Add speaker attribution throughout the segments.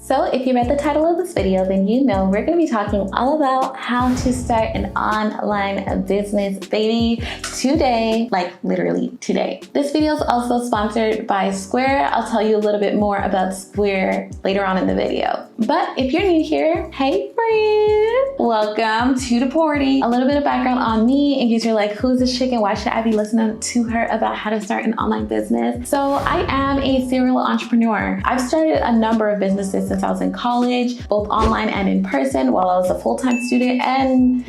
Speaker 1: So if you read the title of this video, then you know we're going to be talking all about how to start an online business, baby, today, like literally today. This video is also sponsored by Square. I'll tell you a little bit more about Square later on in the video. But if you're new here, hey friend, welcome to the party. A little bit of background on me in case you're like, who's this chick and why should I be listening to her about how to start an online business? So I am a serial entrepreneur. I've started a number of businesses since I was in college, both online and in person, while I was a full-time student and,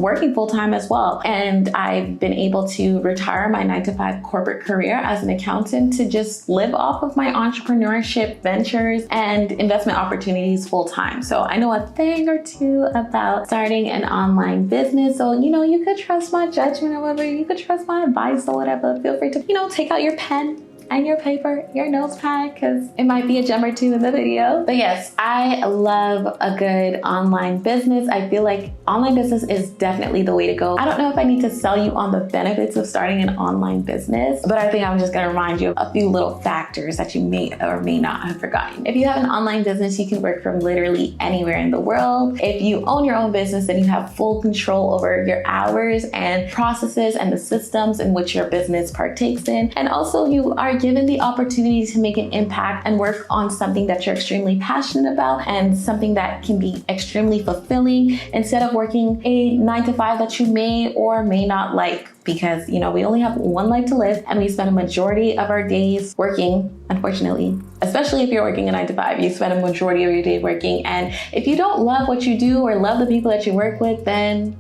Speaker 1: working full-time as well. And I've been able to retire my 9-to-5 corporate career as an accountant to just live off of my entrepreneurship ventures and investment opportunities full-time. So I know a thing or two about starting an online business. So, you could trust my judgment or whatever, you could trust my advice or whatever. Feel free to, take out your pen and your paper, your notepad, because it might be a gem or two in the video. But yes, I love a good online business. I feel like online business is definitely the way to go. I don't know if I need to sell you on the benefits of starting an online business, but I think I'm just gonna remind you of a few little factors that you may or may not have forgotten. If you have an online business, you can work from literally anywhere in the world. If you own your own business, then you have full control over your hours and processes and the systems in which your business partakes in. And also you are given the opportunity to make an impact and work on something that you're extremely passionate about and something that can be extremely fulfilling instead of working a 9-to-5 that you may or may not like, because we only have one life to live and we spend a majority of our days working, unfortunately. Especially if you're working a 9-to-5, you spend a majority of your day working, and if you don't love what you do or love the people that you work with, then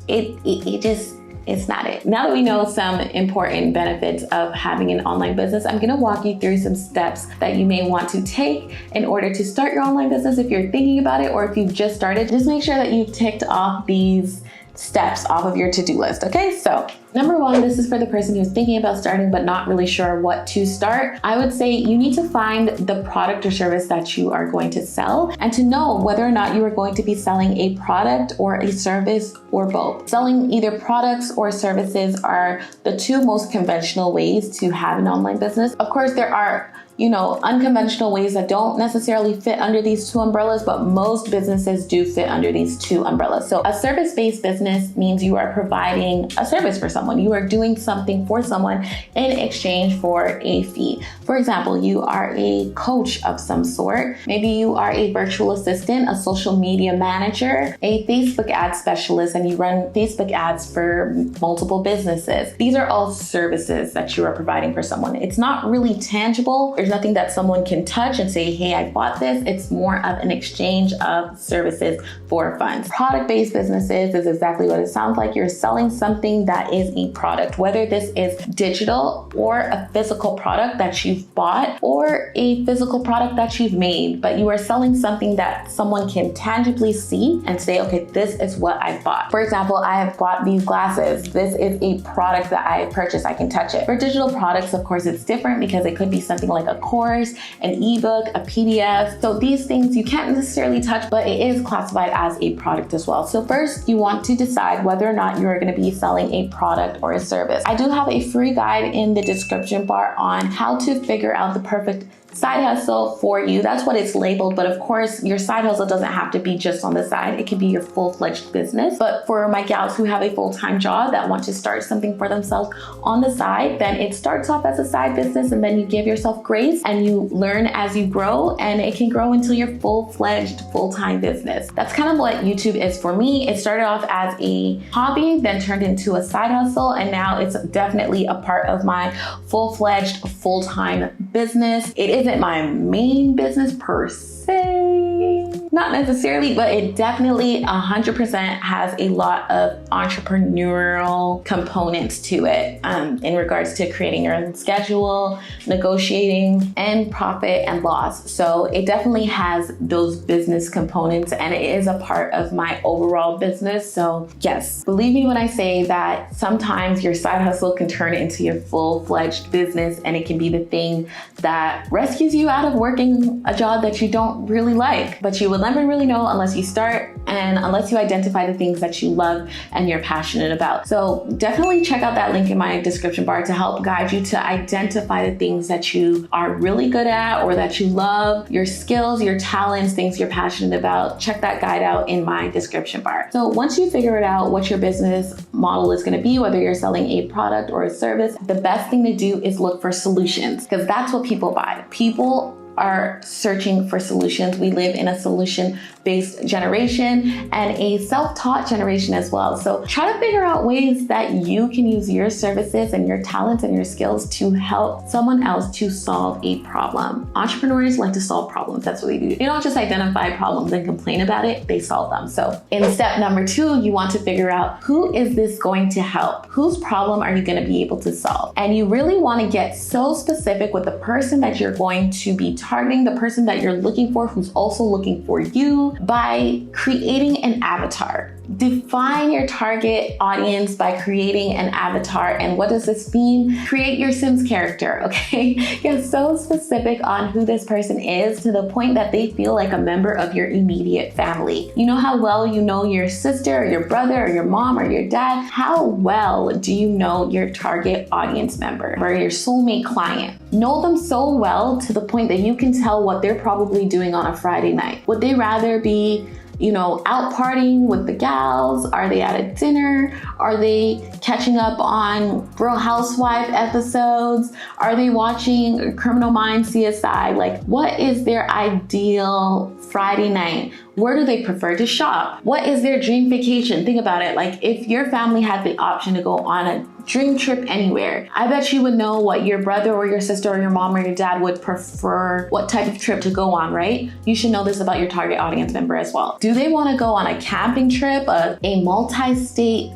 Speaker 1: it's not it. Now that we know some important benefits of having an online business, I'm gonna walk you through some steps that you may want to take in order to start your online business. If you're thinking about it or if you've just started, just make sure that you've ticked off these steps off of your to-do list, okay? So number one, this is for the person who's thinking about starting but not really sure what to start. I would say you need to find the product or service that you are going to sell and to know whether or not you are going to be selling a product or a service or both. Selling either products or services are the two most conventional ways to have an online business. Of course, there are unconventional ways that don't necessarily fit under these two umbrellas, but most businesses do fit under these two umbrellas. So a service-based business means you are providing a service for someone. You are doing something for someone in exchange for a fee. For example, you are a coach of some sort. Maybe you are a virtual assistant, a social media manager, a Facebook ad specialist, and you run Facebook ads for multiple businesses. These are all services that you are providing for someone. It's not really tangible. There's nothing that someone can touch and say, hey, I bought this. It's more of an exchange of services for funds. Product-based businesses is exactly what it sounds like. You're selling something that is a product, whether this is digital or a physical product that you've bought or a physical product that you've made, but you are selling something that someone can tangibly see and say, okay, this is what I bought. For example, I have bought these glasses. This is a product that I purchased. I can touch it. For digital products, of course, it's different because it could be something like a course, an ebook, a PDF. So these things you can't necessarily touch, but it is classified as a product as well. So first, you want to decide whether or not you're going to be selling a product or a service. I do have a free guide in the description bar on how to figure out the perfect side hustle for you. That's what it's labeled. But of course, your side hustle doesn't have to be just on the side. It can be your full-fledged business. But for my gals who have a full-time job that want to start something for themselves on the side, then it starts off as a side business and then you give yourself grace and you learn as you grow, and it can grow into your full-fledged full-time business. That's kind of what YouTube is for me. It started off as a hobby, then turned into a side hustle, and now it's definitely a part of my full-fledged full-time business. It isn't my main business per se, not necessarily, but it definitely 100% has a lot of entrepreneurial components to it in regards to creating your own schedule, negotiating, and profit and loss. So it definitely has those business components and it is a part of my overall business. So yes, believe me when I say that sometimes your side hustle can turn into your full-fledged business, and it can be the thing that rescues you out of working a job that you don't really like, but you would never really know unless you start and unless you identify the things that you love and you're passionate about. So definitely check out that link in my description bar to help guide you to identify the things that you are really good at or that you love, your skills, your talents, things you're passionate about. Check that guide out in my description bar. So once you figure it out what your business model is going to be, whether you're selling a product or a service, the best thing to do is look for solutions, because that's what people buy. People are searching for solutions. We live in a solution-based generation and a self-taught generation as well. So try to figure out ways that you can use your services and your talents and your skills to help someone else to solve a problem. Entrepreneurs like to solve problems. That's what they do. They don't just identify problems and complain about it, they solve them. So in step number 2, you want to figure out, who is this going to help? Whose problem are you going to be able to solve? And you really want to get so specific with the person that you're going to be targeting, the person that you're looking for, who's also looking for you, by creating an avatar. Define your target audience by creating an avatar. And what does this mean? Create your Sims character, okay? Get so specific on who this person is to the point that they feel like a member of your immediate family. You know how well you know your sister or your brother or your mom or your dad? How well do you know your target audience member or your soulmate client? Know them so well to the point that you can tell what they're probably doing on a Friday night. Would they rather be out partying with the gals? Are they at a dinner? Are they catching up on Real Housewife episodes? Are they watching Criminal Minds CSI? Like, what is their ideal Friday night? Where do they prefer to shop? What is their dream vacation? Think about it. Like, if your family had the option to go on a dream trip anywhere, I bet you would know what your brother or your sister or your mom or your dad would prefer, what type of trip to go on, right? You should know this about your target audience member as well. Do they want to go on a camping trip, a multi-state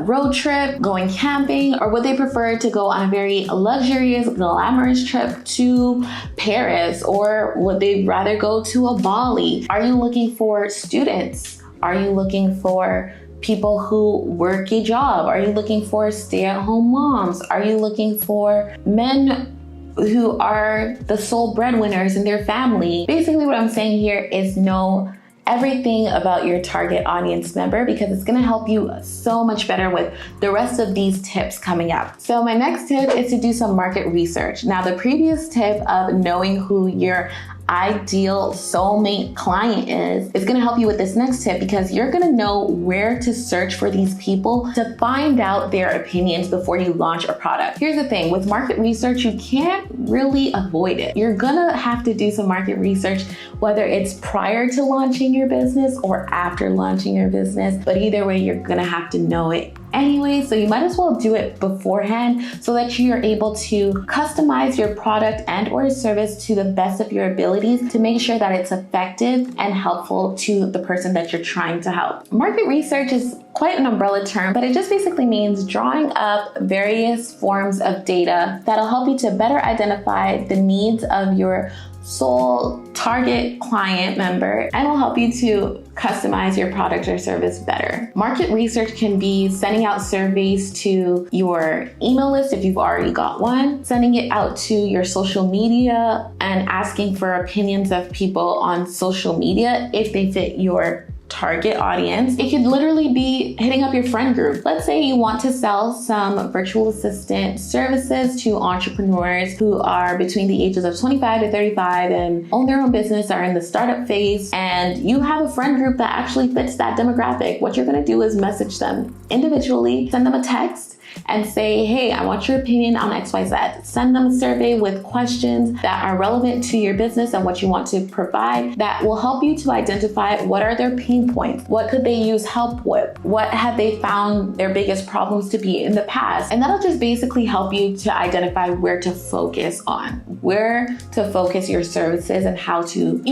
Speaker 1: road trip, going camping, or would they prefer to go on a very luxurious, glamorous trip to Paris, or would they rather go to a Bali? Are you looking for students? Are you looking for people who work a job? Are you looking for stay-at-home moms? Are you looking for men who are the sole breadwinners in their family? Basically, what I'm saying here is know everything about your target audience member, because it's going to help you so much better with the rest of these tips coming up. So my next tip is to do some market research. Now, the previous tip of knowing who your ideal soulmate client is going to help you with this next tip, because you're going to know where to search for these people to find out their opinions before you launch a product. Here's the thing, with market research, you can't really avoid it. You're going to have to do some market research, whether it's prior to launching your business or after launching your business, but either way, you're going to have to know it anyway, so you might as well do it beforehand so that you're able to customize your product and or service to the best of your abilities to make sure that it's effective and helpful to the person that you're trying to help. Market research is quite an umbrella term, but it just basically means drawing up various forms of data that'll help you to better identify the needs of your sole target client member and will help you to customize your product or service better. Market research can be sending out surveys to your email list if you've already got one, sending it out to your social media and asking for opinions of people on social media if they fit your target audience. It could literally be hitting up your friend group. Let's say you want to sell some virtual assistant services to entrepreneurs who are between the ages of 25 to 35 and own their own business, are in the startup phase, and you have a friend group that actually fits that demographic. What you're going to do is message them individually, send them a text, and say, hey, I want your opinion on XYZ. Send them a survey with questions that are relevant to your business and what you want to provide that will help you to identify what are their pain points, what could they use help with, what have they found their biggest problems to be in the past. And that'll just basically help you to identify where to focus on, where to focus your services and how to,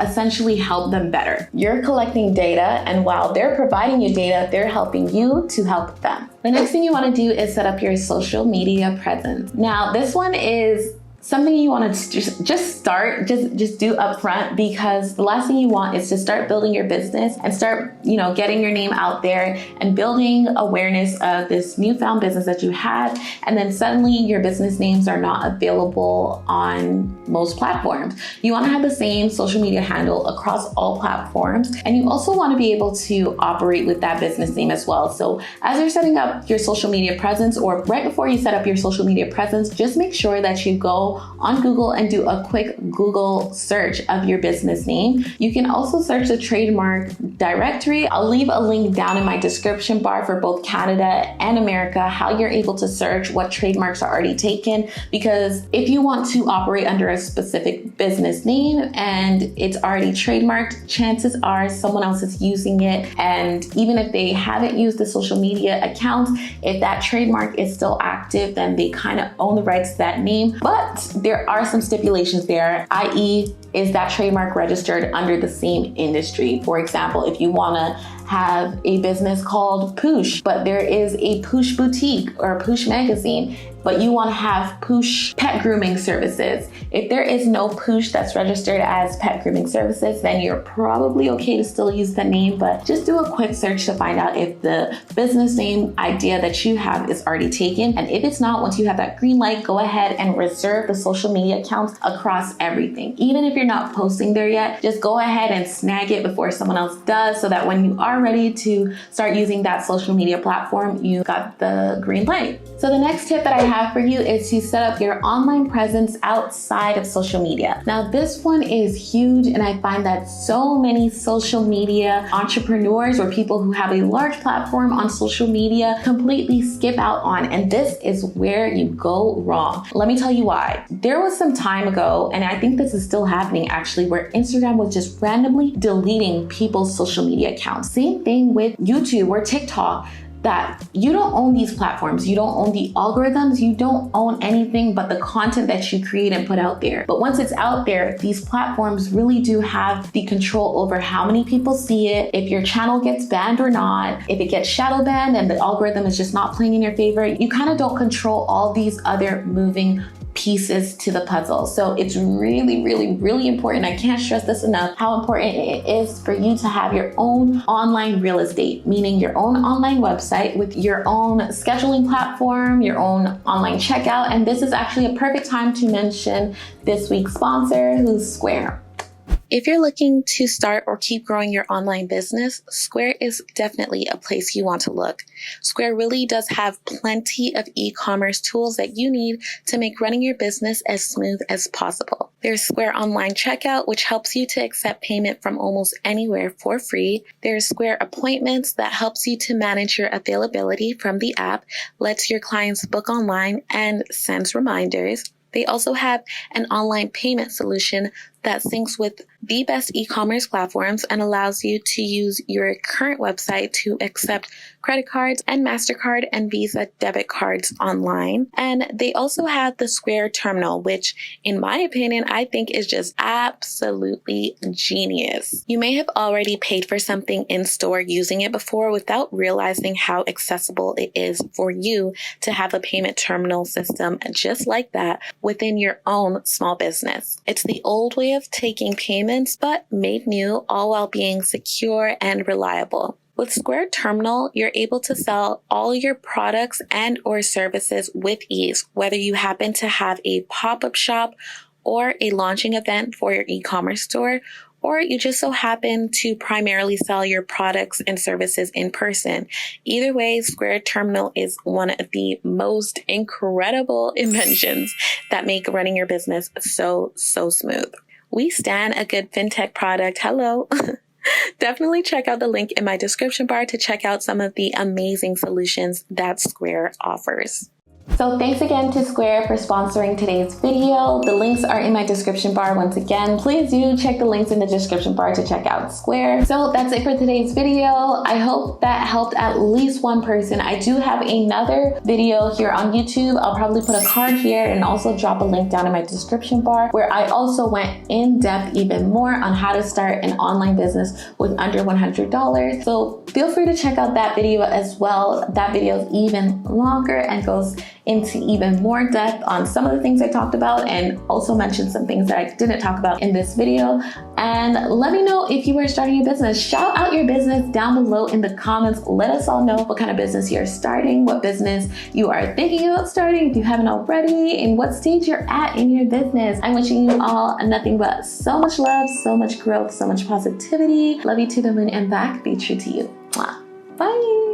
Speaker 1: essentially help them better. You're collecting data, and while they're providing you data, they're helping you to help them. The next thing you want to do is set up your social media presence. Now, this one is something you want to just do upfront, because the last thing you want is to start building your business and start, getting your name out there and building awareness of this newfound business that you had. And then suddenly your business names are not available on most platforms. You want to have the same social media handle across all platforms. And you also want to be able to operate with that business name as well. So as you're setting up your social media presence, or right before you set up your social media presence, just make sure that you go on Google and do a quick Google search of your business name. You can also search the trademark directory. I'll leave a link down in my description bar for both Canada and America, how you're able to search what trademarks are already taken. Because if you want to operate under a specific business name and it's already trademarked, chances are someone else is using it. And even if they haven't used the social media accounts, if that trademark is still active, then they kind of own the rights to that name. But there are some stipulations there, i.e., is that trademark registered under the same industry? For example, if you want to have a business called Poosh, but there is a Poosh boutique or Poosh magazine, but you want to have Poosh pet grooming services. If there is no Poosh that's registered as pet grooming services, then you're probably okay to still use the name, but just do a quick search to find out if the business name idea that you have is already taken. And if it's not, once you have that green light, go ahead and reserve the social media accounts across everything. Even if you're not posting there yet, just go ahead and snag it before someone else does, so that when you are ready to start using that social media platform, you got the green light. So the next tip that I have for you is to set up your online presence outside of social media. Now, this one is huge, and I find that so many social media entrepreneurs or people who have a large platform on social media completely skip out on, and this is where you go wrong. Let me tell you why. There was some time ago, and I think this is still happening actually, where Instagram was just randomly deleting people's social media accounts. Same thing with YouTube or TikTok, that you don't own these platforms. You don't own the algorithms. You don't own anything but the content that you create and put out there. But once it's out there, these platforms really do have the control over how many people see it, if your channel gets banned or not, if it gets shadow banned and the algorithm is just not playing in your favor. You kind of don't control all these other moving pieces to the puzzle. So it's really, really, really important. I can't stress this enough, how important it is for you to have your own online real estate, meaning your own online website with your own scheduling platform, your own online checkout. And this is actually a perfect time to mention this week's sponsor, who's Square. If you're looking to start or keep growing your online business, Square is definitely a place you want to look. Square really does have plenty of e-commerce tools that you need to make running your business as smooth as possible. There's Square Online Checkout, which helps you to accept payment from almost anywhere for free. There's Square Appointments that helps you to manage your availability from the app, lets your clients book online, and sends reminders. They also have an online payment solution that syncs with the best e-commerce platforms and allows you to use your current website to accept credit cards and MasterCard and Visa debit cards online. And they also have the Square Terminal, which in my opinion, I think is just absolutely genius. You may have already paid for something in store using it before without realizing how accessible it is for you to have a payment terminal system just like that within your own small business. It's the old way of taking payments, but made new, all while being secure and reliable. With Square Terminal, you're able to sell all your products and or services with ease, whether you happen to have a pop-up shop or a launching event for your e-commerce store, or you just so happen to primarily sell your products and services in person. Either way, Square Terminal is one of the most incredible inventions that make running your business so smooth. We stan a good fintech product. Hello. Definitely check out the link in my description bar to check out some of the amazing solutions that Square offers. So thanks again to Square for sponsoring today's video. The links are in my description bar once again. Please do check the links in the description bar to check out Square. So that's it for today's video. I hope that helped at least one person. I do have another video here on YouTube. I'll probably put a card here and also drop a link down in my description bar where I also went in depth even more on how to start an online business with under $100. So feel free to check out that video as well. That video is even longer and goes into even more depth on some of the things I talked about, and also mention some things that I didn't talk about in this video. And let me know if you are starting a business. Shout out your business down below in the comments. Let us all know what kind of business you're starting, what business you are thinking about starting if you haven't already, and what stage you're at in your business. I'm wishing you all nothing but so much love, so much growth, so much positivity. Love you to the moon and back. Be true to you. Mwah. Bye.